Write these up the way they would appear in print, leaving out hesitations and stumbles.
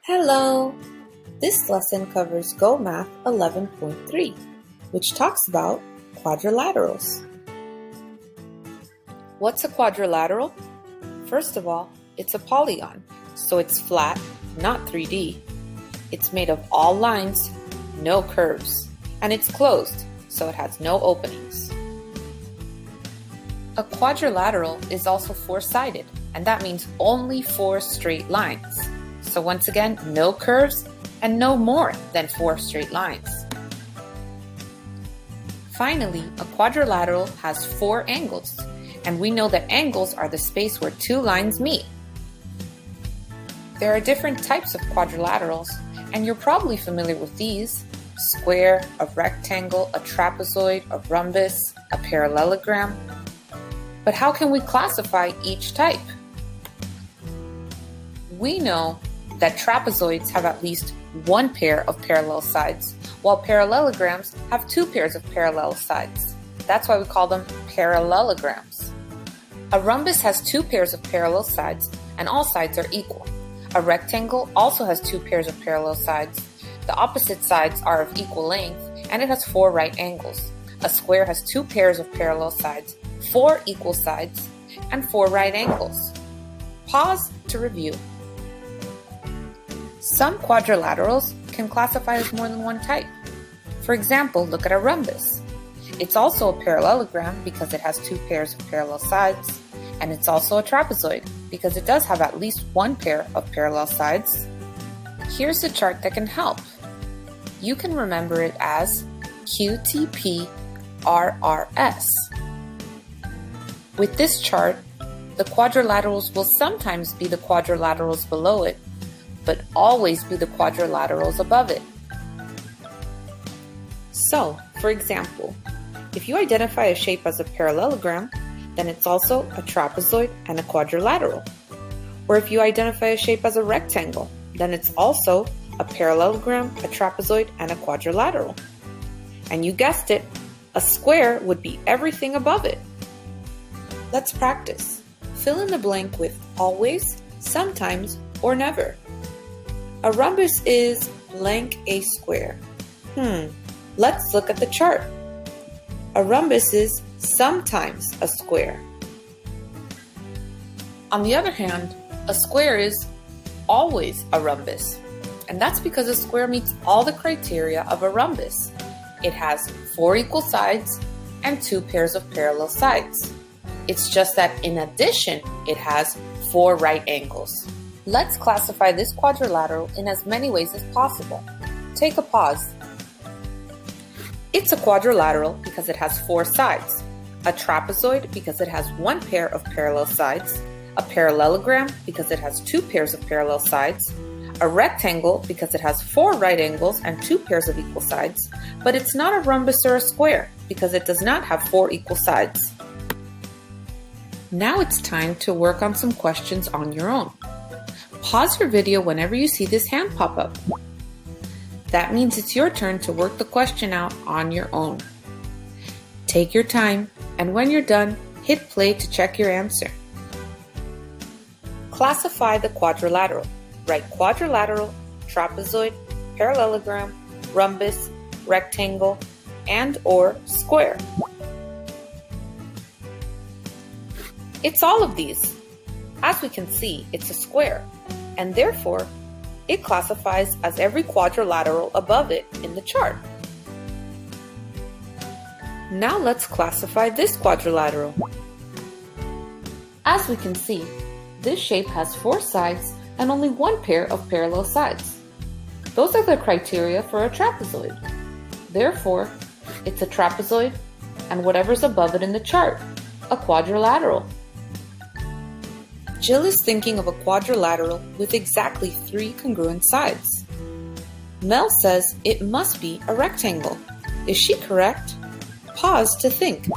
Hello! This lesson covers Go Math 11.3, which talks about quadrilaterals. What's a quadrilateral? First of all, it's a polygon, so it's flat, not 3D. It's made of all lines, no curves, and it's closed, so it has no openings. A quadrilateral is also four-sided, and that means only four straight lines. So once again, no curves and no more than four straight lines. Finally, a quadrilateral has four angles, and we know that angles are the space where two lines meet. There are different types of quadrilaterals, and you're probably familiar with these: square, a rectangle, a trapezoid, a rhombus, a parallelogram. But how can we classify each type? We know that trapezoids have at least one pair of parallel sides, while parallelograms have two pairs of parallel sides. That's why we call them parallelograms. A rhombus has two pairs of parallel sides, and all sides are equal. A rectangle also has two pairs of parallel sides. The opposite sides are of equal length, and it has four right angles. A square has two pairs of parallel sides, four equal sides, and four right angles. Pause to review. Some quadrilaterals can classify as more than one type. For example, look at a rhombus. It's also a parallelogram because it has two pairs of parallel sides, and it's also a trapezoid because it does have at least one pair of parallel sides. Here's a chart that can help. You can remember it as QTP RRS. With this chart, the quadrilaterals will sometimes be the quadrilaterals below it, but always be the quadrilaterals above it. So, for example, if you identify a shape as a parallelogram, then it's also a trapezoid and a quadrilateral. Or if you identify a shape as a rectangle, then it's also a parallelogram, a trapezoid, and a quadrilateral. And you guessed it, a square would be everything above it. Let's practice. Fill in the blank with always, sometimes, or never. A rhombus is blank a square. Let's look at the chart. A rhombus is sometimes a square. On the other hand, a square is always a rhombus. And that's because a square meets all the criteria of a rhombus. It has four equal sides and two pairs of parallel sides. It's just that in addition, it has four right angles. Let's classify this quadrilateral in as many ways as possible. Take a pause. It's a quadrilateral because it has four sides, a trapezoid because it has one pair of parallel sides, a parallelogram because it has two pairs of parallel sides, a rectangle because it has four right angles and two pairs of equal sides, but it's not a rhombus or a square because it does not have four equal sides. Now it's time to work on some questions on your own. Pause your video whenever you see this hand pop up. That means it's your turn to work the question out on your own. Take your time, and when you're done, hit play to check your answer. Classify the quadrilateral. Write quadrilateral, trapezoid, parallelogram, rhombus, rectangle, and/or square. It's all of these. As we can see, it's a square, and therefore, it classifies as every quadrilateral above it in the chart. Now let's classify this quadrilateral. As we can see, this shape has four sides and only one pair of parallel sides. Those are the criteria for a trapezoid. Therefore, it's a trapezoid and whatever's above it in the chart, a quadrilateral. Jill is thinking of a quadrilateral with exactly three congruent sides. Mel says it must be a rectangle. Is she correct? Pause to think.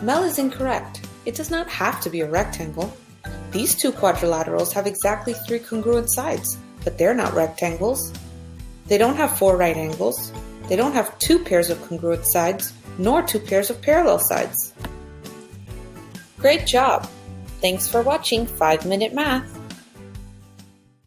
Mel is incorrect. It does not have to be a rectangle. These two quadrilaterals have exactly three congruent sides, but they're not rectangles. They don't have four right angles. They don't have two pairs of congruent sides, nor two pairs of parallel sides. Great job! Thanks for watching 5 Minute Math.